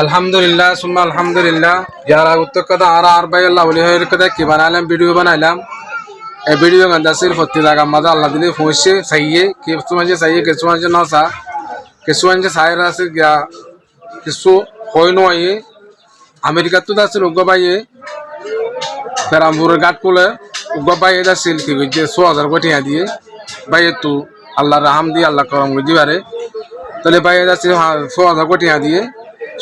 আলহামদুলিল্লাহ সুম্মা আলহামদুলিল্লাহ যারা উত্তর কথা আর ভাই আল্লাহ বলি হয়ে কথা কি বানাইলাম ভিডিও বানাইলাম এই ভিডিও গন্দা সির ফতি জায়গা মাঝে আল্লাহ দিলে পৌঁছে চাইয়ে কিছু মাঝে চাইয়ে কিছু মাঝে নসা কিছু মাঝে সাইরা আছে গিয়া কিছু হয় নয় আমেরিকা তো দাসিল উগ্র বাইয়ে পেরামপুরের গাট কোলে উগ্র বাইয়ে দাসিল কি যে 100,000 কোটি দিয়ে বাইয়ে তো আল্লাহ রাহাম দিয়ে আল্লাহ করম দিবারে তাহলে বাইয়ে দাসিল 100,000 কোটি দিয়ে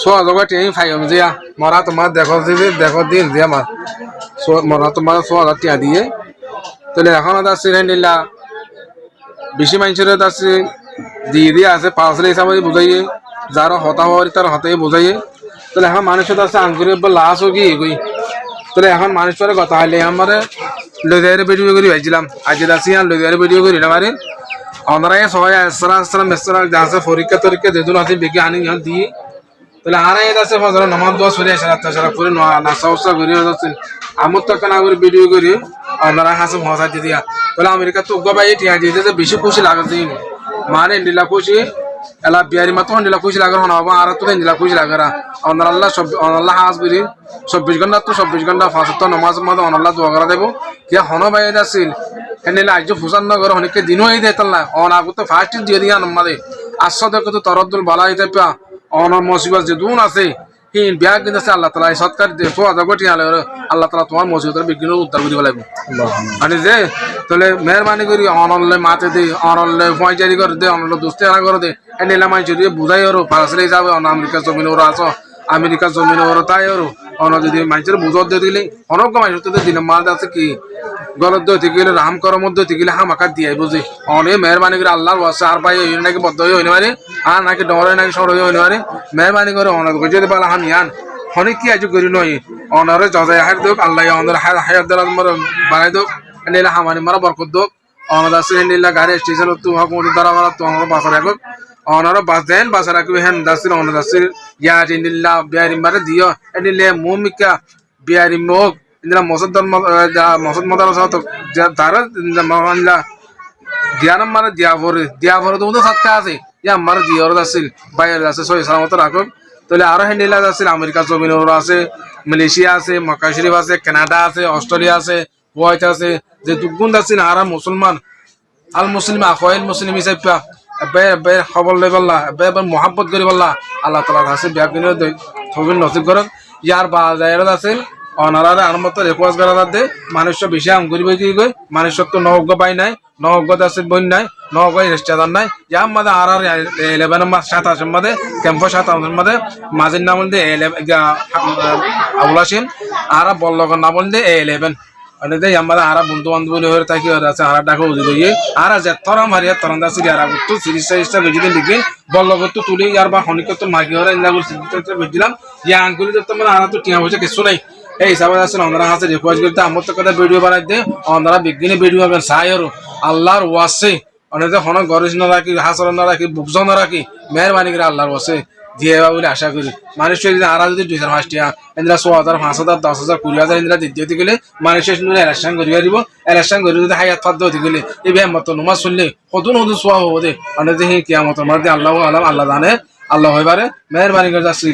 100,000 কোটি ফাই যে মরা তোমার দেখো দিন যে আমার মরা তোমার 100,000 টাকা দিয়ে তাহলে এখন দাসিল নিলা বেশি মানুষের দাসিল দিয়ে আছে পাঁচলে হিসাবে বুঝাইয়ে যারা হতা হওয়ার তার হতাই বুঝাইয়ে তাহলে এখন মানুষের কাছে আঙ্গুরের লাশ হোক গই তাহলে এখন মানুষের কথা হলে আমার লইদারের ভিডিও করে ভাইছিলাম আজ দাসি আর লইদারের ভিডিও করি না পারে ওনারা সবাই আসসালাম যা আছে পরীক্ষা তরীক্ষা যেদিন আছে বেগে আনি দিয়ে তাহলে আর এই আছে ফজর নামাজ দোয়া সরে আসে রাত করে নাস্তা উস্তা করে যাচ্ছেন আমার তো কেন করে ভিডিও করি ওনারা হাসে মজা দিয়া তাহলে আমেরিকা তো গবাই টিয়া দিয়ে যে বেশি খুশি লাগছে মানে নীলা খুশি এলা বিয়ারি মাত্র নীলা খুশি লাগার হন আর তো নীলা খুশি লাগারা আল্লাহ হাস বলি 24 ঘন্টা তো 24 ঘন্টা ফাঁসত নামাজ মধ্যে আল্লাহ দোয়া করা দেবো কে হন বাইরে আসছিল এনে আজ ফুসান নগর অনেকে দিনও এই দেয় তাল্লা অন আগত ফার্স্ট দিয়ে দিয়া নামাদে আসছে দেখো তো তরদ্দুল বালা হইতে পা অনর মুসিবত যে দুন আছে হিন বিয়া কিন্তু আছে আল্লাহ তাআলা সৎকার দে 100,000 কোটি আলে আল্লাহ তাআলা তোমার মুসিবতের বিঘ্ন উদ্ধার করিব লাগবে মানে যে তাহলে মেহরবানি করি অনলে মাতে দে অনলে ফয়জারি করে দে অনলে দোস্তানা করে দে এনে মাই যদি বুঝাই ওর পাশে যাবে অন আমেরিকা জমিন ওর আছে আমেরিকা জমিন ওর তাই ওর অন যদি মানুষের বুঝত দিয়ে দিলে অনেক মানুষ তো দিন মাদ আছে কি গলত দইতে গেলে রাম করার মধ্যে গেলে হামাকাত দিয়ে বুঝি অনেক মেহরবানি করে আল্লাহর ওয়াসা আর ভাই নাকি বদ্ধ হইতে পারে আর নাকি ডরে নাকি সর হইতে পারে মেহরবানি করে অনেক যদি বলা হামি আন অনেক কি আজ করি নয় অনারে জজায় হাত দোক আল্লাহ অনার হায়াত দ্বারা বানাই দোক নিলে হামানি মারা বরকত দোক অনাদ আছে নিলা গাড়ি স্টেশন তো হকুমত দ্বারা মারা তো অনার বাসা রাখুক অনার বাস দেন বাসা রাখবে হেন দাসির অনাদ আছে ইয়া নিল্লা বিয়ারি মারে দিও নিলে মুমিকা বিয়ারি মুখ ইন্দা মসদ মদারসা তো তারা মানলা দিয়ানাম মারে দিয়া ভরে তো সাতটা আছে ইয়া মারে দিয়র আছিল বাইরে আছে সহি সালামত রাখুক তাহলে আরো হ্যান্ডেলা আছে আমেরিকা জমিন আছে মালয়েশিয়া আছে মক্কা শরীফ আছে কানাডা আছে অস্ট্রেলিয়া আছে কুয়েত আছে যে দুগুণ আছে আর মুসলমান আল মুসলিম আখওয়াইল মুসলিম হিসাবে বে খবর লই বললা বে মোহাব্বত করি বললা আল্লাহ তাআলা আছে বিয়া কিনে থবিন নসিব করক ইয়ার বাজারে আছে অনারারে আরমত রেকোয়াজ করা দে মানুষ বেশি আম করিব কি কই মানুষ তো নজ্ঞ পাই নাই নজ্ঞ আছে বই নাই নজ্ঞ রেস্টাদার নাই ইয়ার মাঝে আর 11 মাস 27 মাঝে ক্যাম্প 27 মাঝে মাঝের নাম বলতে আবুলাসিন আর বল্লগর নাম বলতে 11 અને તે અમારા આરા બন্ধু বান্ধব হয়ে থাকি আছে আরা ডাকা উদি দিয়ে আর যে তরম হারিয়া তরন্দা সিরি আর তো সিরিজটা ইস্টা গজিতে লিখে বল্লগত তুলি আর বা হনিকত মাগি হরে ইন্দা সিরিজটা বুঝলাম ইয়া আঙ্গুলি তো তোমরা আরা তো টিয়া হইছে কিছু নাই এই হিসাবে আছে ওনারা হাতে রিকোয়েস্ট করতে আমার তো কথা ভিডিও বানাই দে ওনারা বিজ্ঞানী ভিডিও হবে সাইর আল্লাহর ওয়াসে অনেকে হন গরিজ না রাখি হাসর না রাখি বুকজ না রাখি মেহরবানি করে আল্লাহর ওয়াসে দিয়ে বলে আশা করি মানুষের যদি আরা যদি 2-5 টিয়া ইন্দ্রা 100,000 5,000 10,000 20,000 ইন্দ্রা দিতে গেলে মানুষের শুনে এলাকশন করিয়া দিব এলাকশন করে যদি হায়াত ফাদ দিতে গেলে এই মত নমাজ শুনলে হতুন হতুন সোয়া হবো দে অনেকে হে কিয়ামত মধ্যে আল্লাহ আলাম আল্লাহ জানে আল্লাহ হইবারে মেহরবানি করে যাচ্ছি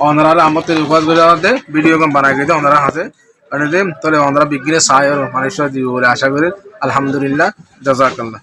ওনারা আমার তো রিকোয়েস্ট করে দে ভিডিও কম বানাই দিতে ওনারা হাতে অনেকে তাহলে ওনারা বিজ্ঞানে সায় মানুষের দিব বলে আশা করি আলহামদুলিল্লাহ জাযাকাল্লাহ।